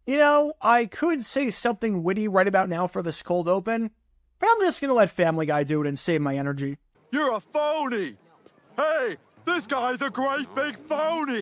You know, I could say something witty right about now for this cold open, but I'm just going to let Family Guy do it and save my energy. You're a phony! Hey, this guy's a great big phony!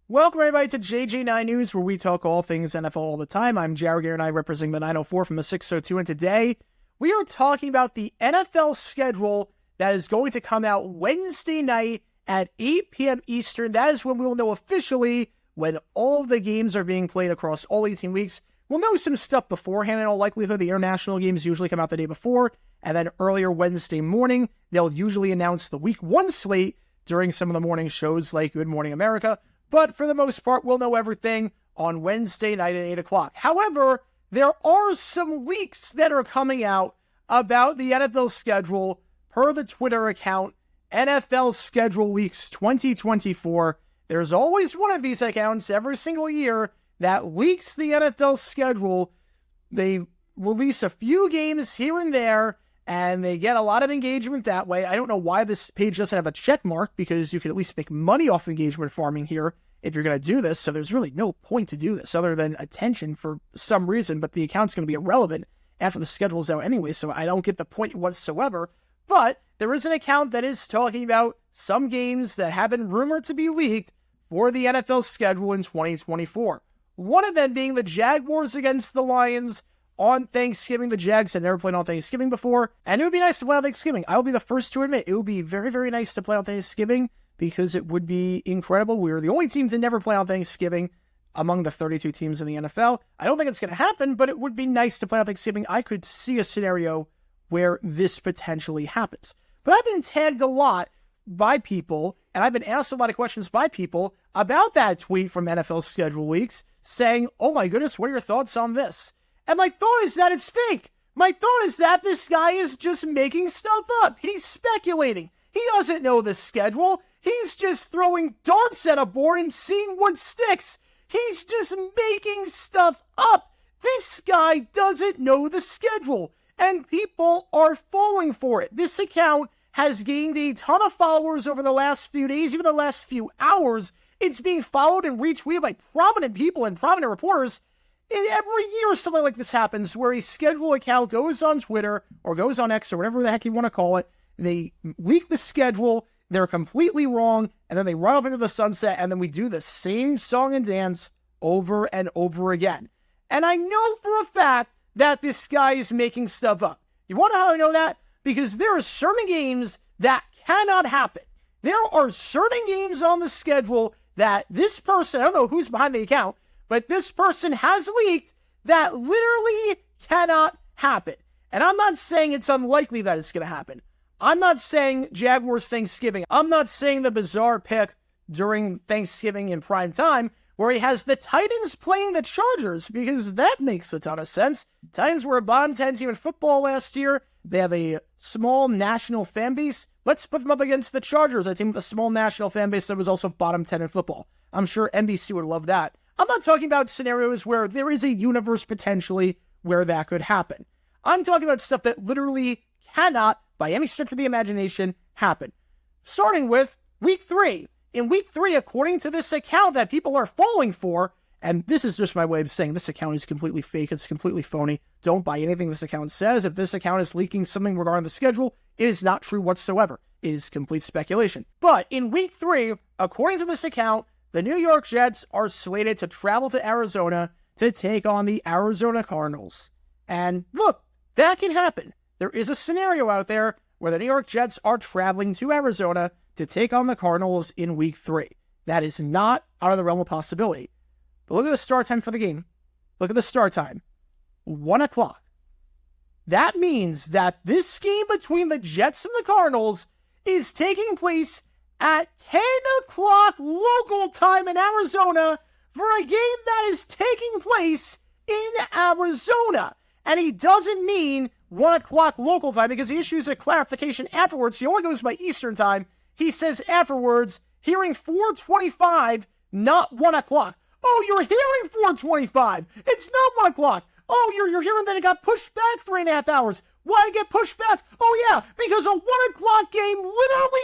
Welcome everybody to JJ9 News, where we talk all things NFL all the time. I'm Jared Gare and I represent the 904 from the 602, and today we are talking about the NFL schedule that is going to come out Wednesday night at 8 p.m. Eastern. That is when we will know officially when all of the games are being played across all 18 weeks. We'll know some stuff beforehand. In all likelihood, the international games usually come out the day before, and then earlier Wednesday morning, they'll usually announce the Week 1 slate during some of the morning shows like Good Morning America. But for the most part, we'll know everything on Wednesday night at 8 o'clock. However, there are some leaks that are coming out about the NFL schedule per the Twitter account, NFL Schedule Leaks 2024. There's always one of these accounts every single year that leaks the NFL schedule. They release a few games here and there, and they get a lot of engagement that way. I don't know why this page doesn't have a check mark, because you can at least make money off engagement farming here if you're going to do this. So there's really no point to do this other than attention for some reason, but the account's going to be irrelevant after the schedule's out anyway, so I don't get the point whatsoever. But there is an account that is talking about some games that have been rumored to be leaked for the NFL schedule in 2024. One of them being the Jaguars against the Lions on Thanksgiving. The Jags had never played on Thanksgiving before, and it would be nice to play on Thanksgiving. I will be the first to admit it would be very, very nice to play on Thanksgiving, because it would be incredible. We are the only team to never play on Thanksgiving among the 32 teams in the NFL. I don't think it's going to happen, but it would be nice to play on Thanksgiving. I could see a scenario where this potentially happens. But I've been tagged a lot by people, and I've been asked a lot of questions by people about that tweet from NFL Schedule Leaks saying, oh my goodness, what are your thoughts on this? And my thought is that it's fake. My thought is that this guy is just making stuff up. He's speculating. He doesn't know the schedule. He's just throwing darts at a board and seeing what sticks. He's just making stuff up. This guy doesn't know the schedule, and people are falling for it. This account has gained a ton of followers over the last few days, even the last few hours. It's being followed and retweeted by prominent people and prominent reporters. Every year something like this happens, where a schedule account goes on Twitter or goes on X or whatever the heck you want to call it. They leak the schedule, they're completely wrong, and then they run off into the sunset, and then we do the same song and dance over and over again. And I know for a fact that this guy is making stuff up. You want to know how I know that? Because there are certain games that cannot happen. There are certain games on the schedule that this person, I don't know who's behind the account, but this person has leaked that literally cannot happen. And I'm not saying it's unlikely that it's going to happen. I'm not saying Jaguars Thanksgiving. I'm not saying the bizarre pick during Thanksgiving in prime time where he has the Titans playing the Chargers, because that makes a ton of sense. Titans were a bottom 10 team in football last year. They have a small national fan base. Let's put them up against the Chargers, a team with a small national fan base that was also bottom 10 in football. I'm sure NBC would love that. I'm not talking about scenarios where there is a universe potentially where that could happen. I'm talking about stuff that literally cannot, by any stretch of the imagination, happen. Starting with Week 3. In Week 3, according to this account that people are falling for, and this is just my way of saying this account is completely fake, it's completely phony, don't buy anything this account says. If this account is leaking something regarding the schedule, it is not true whatsoever. It is complete speculation. But in Week 3, according to this account, the New York Jets are slated to travel to Arizona to take on the Arizona Cardinals. And look, that can happen. There is a scenario out there where the New York Jets are traveling to Arizona to take on the Cardinals in Week 3. That is not out of the realm of possibility. But look at the start time for the game. Look at the start time. 1 o'clock. That means that this game between the Jets and the Cardinals is taking place at 10 o'clock local time in Arizona for a game that is taking place in Arizona. And he doesn't mean 1 o'clock local time, because he issues a clarification afterwards. He only goes by Eastern time. He says afterwards, hearing 4:25, not 1 o'clock. Oh, you're hearing 4:25. It's not 1 o'clock. Oh, you're hearing that it got pushed back 3.5 hours. Why did it get pushed back? Oh, yeah, because a 1 o'clock game literally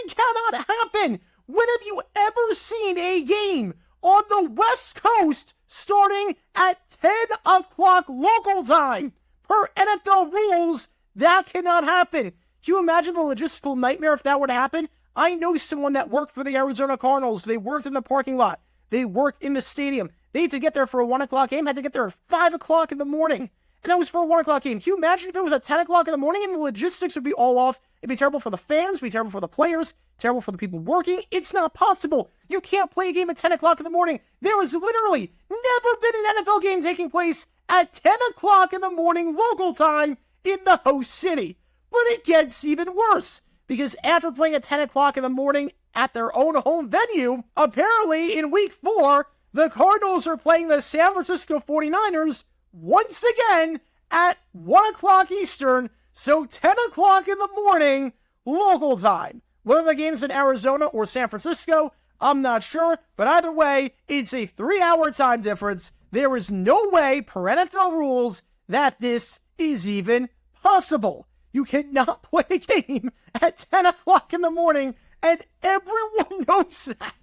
happen? When have you ever seen a game on the West Coast starting at 10 o'clock local time? Per NFL rules, that cannot happen. Can you imagine the logistical nightmare if that were to happen? I know someone that worked for the Arizona Cardinals. They worked in the parking lot. They worked in the stadium. They had to get there for a 1 o'clock game, had to get there at 5 o'clock in the morning. And that was for a 1 o'clock game. Can you imagine if it was at 10 o'clock in the morning and the logistics would be all off? It'd be terrible for the fans, it'd be terrible for the players, terrible for the people working. It's not possible. You can't play a game at 10 o'clock in the morning. There has literally never been an NFL game taking place at 10 o'clock in the morning local time in the host city. But it gets even worse, because after playing at 10 o'clock in the morning at their own home venue, apparently in week 4, the Cardinals are playing the San Francisco 49ers once again at 1 o'clock Eastern, so 10 o'clock in the morning local time. Whether the game's in Arizona or San Francisco, I'm not sure, but either way, it's a 3-hour time difference. There is no way, per NFL rules, that this is even possible. You cannot play a game at 10 o'clock in the morning, and everyone knows that.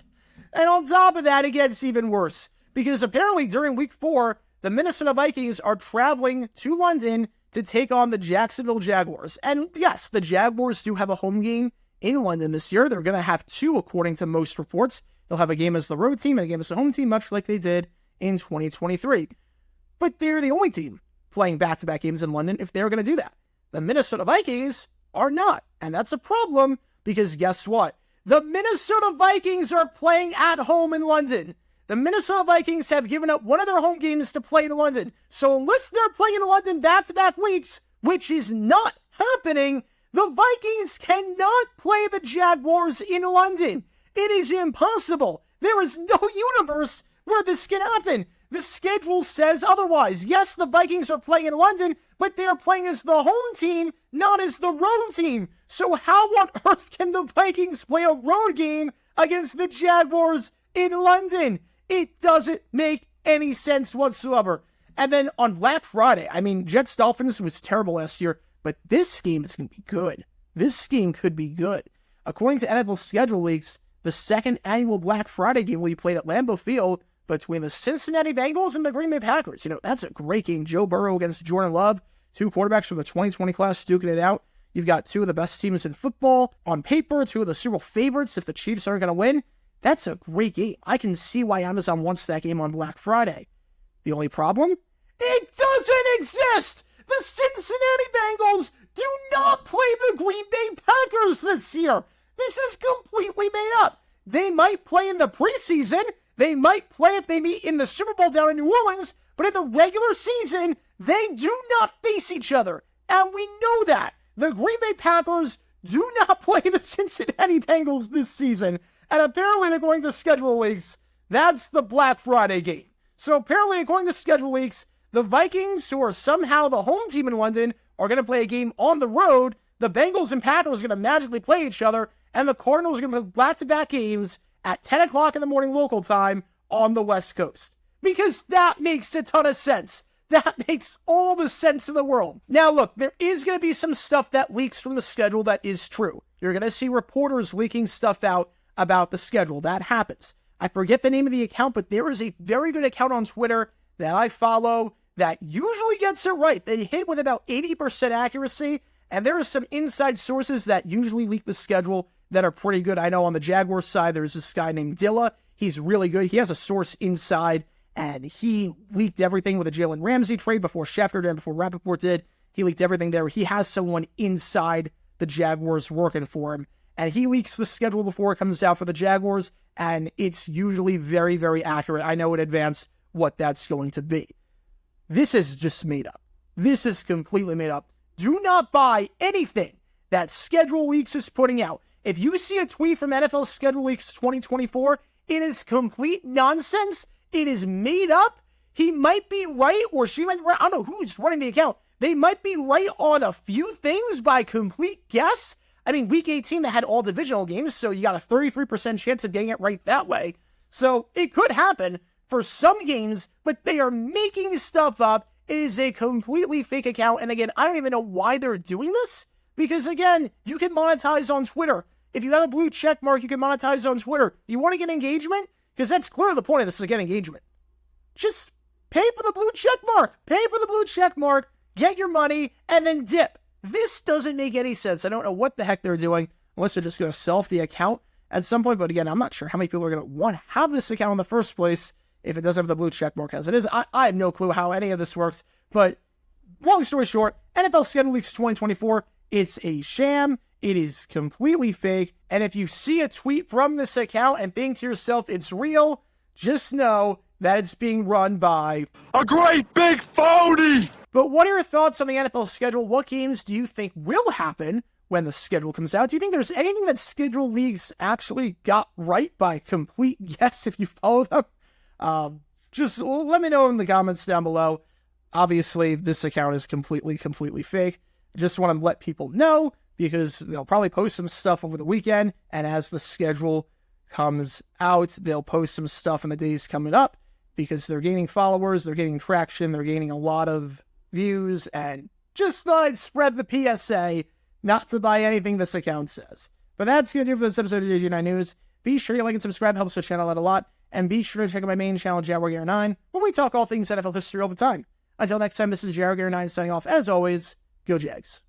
And on top of that, it gets even worse, because apparently during week 4, the Minnesota Vikings are traveling to London to take on the Jacksonville Jaguars. And yes, the Jaguars do have a home game in London this year. They're going to have 2, according to most reports. They'll have a game as the road team and a game as the home team, much like they did in 2023. But they're the only team playing back-to-back games in London if they're going to do that. The Minnesota Vikings are not. And that's a problem, because guess what? The Minnesota Vikings are playing at home in London. The Minnesota Vikings have given up one of their home games to play in London. So unless they're playing in London back-to-back weeks, which is not happening, the Vikings cannot play the Jaguars in London. It is impossible. There is no universe where this can happen. The schedule says otherwise. Yes, the Vikings are playing in London, but they are playing as the home team, not as the road team. So how on earth can the Vikings play a road game against the Jaguars in London? It doesn't make any sense whatsoever. And then on Black Friday, Jets-Dolphins was terrible last year, but this game is going to be good. This game could be good. According to NFL schedule leaks, the second annual Black Friday game will be played at Lambeau Field between the Cincinnati Bengals and the Green Bay Packers. That's a great game. Joe Burrow against Jordan Love, 2 quarterbacks from the 2020 class duking it out. You've got 2 of the best teams in football. On paper, 2 of the Super Bowl favorites if the Chiefs aren't going to win. That's a great game. I can see why Amazon wants that game on Black Friday. The only problem? It doesn't exist! The Cincinnati Bengals do not play the Green Bay Packers this year. This is completely made up. They might play in the preseason. They might play if they meet in the Super Bowl down in New Orleans. But in the regular season, they do not face each other. And we know that. The Green Bay Packers do not play the Cincinnati Bengals this season. And apparently, according to schedule leaks, that's the Black Friday game. So apparently, according to schedule leaks, the Vikings, who are somehow the home team in London, are going to play a game on the road. The Bengals and Packers are going to magically play each other. And the Cardinals are going to play back-to-back games at 10 o'clock in the morning local time on the West Coast. Because that makes a ton of sense. That makes all the sense in the world. Now, look, there is going to be some stuff that leaks from the schedule that is true. You're going to see reporters leaking stuff out about the schedule. That happens. I forget the name of the account, but there is a very good account on Twitter that I follow that usually gets it right. They hit with about 80% accuracy, and there are some inside sources that usually leak the schedule that are pretty good. I know on the Jaguars side, there's this guy named Dilla. He's really good. He has a source inside, and he leaked everything with the Jalen Ramsey trade before Schefter did, before Rappaport did. He leaked everything there. He has someone inside the Jaguars working for him, and he leaks the schedule before it comes out for the Jaguars, and it's usually very, very accurate. I know in advance what that's going to be. This is just made up. This is completely made up. Do not buy anything that Schedule Leaks is putting out. If you see a tweet from NFL Schedule Leaks 2024, it is complete nonsense. It is made up. He might be right, or she might be right. I don't know who's running the account. They might be right on a few things by complete guess. Week 18, they had all divisional games, so you got a 33% chance of getting it right that way. So it could happen for some games, but they are making stuff up. It is a completely fake account. And again, I don't even know why they're doing this, because again, you can monetize on Twitter. If you have a blue check mark, you can monetize on Twitter. You want to get engagement? Because that's clearly the point of this, is to get engagement. Just pay for the blue check mark. Pay for the blue check mark, get your money, and then dip. This doesn't make any sense. I don't know what the heck they're doing, unless they're just going to sell off the account at some point. But again, I'm not sure how many people are going to want to have this account in the first place if it doesn't have the blue check mark as it is. I have no clue how any of this works. But long story short, NFL schedule leaks 2024. It's a sham. It is completely fake. And if you see a tweet from this account and think to yourself it's real, just know that it's being run by a great big phony! But what are your thoughts on the NFL schedule? What games do you think will happen when the schedule comes out? Do you think there's anything that schedule leagues actually got right by complete guess if you follow them? Just let me know in the comments down below. Obviously, this account is completely fake. I just want to let people know because they'll probably post some stuff over the weekend, and as the schedule comes out, they'll post some stuff in the days coming up because they're gaining followers, they're gaining traction, they're gaining a lot of views, and just thought I'd spread the PSA not to buy anything this account says. But that's going to do it for this episode of JG9 News. Be sure you like and subscribe, helps the channel out a lot, and be sure to check out my main channel, Jaguar9, where we talk all things NFL history all the time. Until next time, this is Jaguar9 signing off, and as always, go Jags.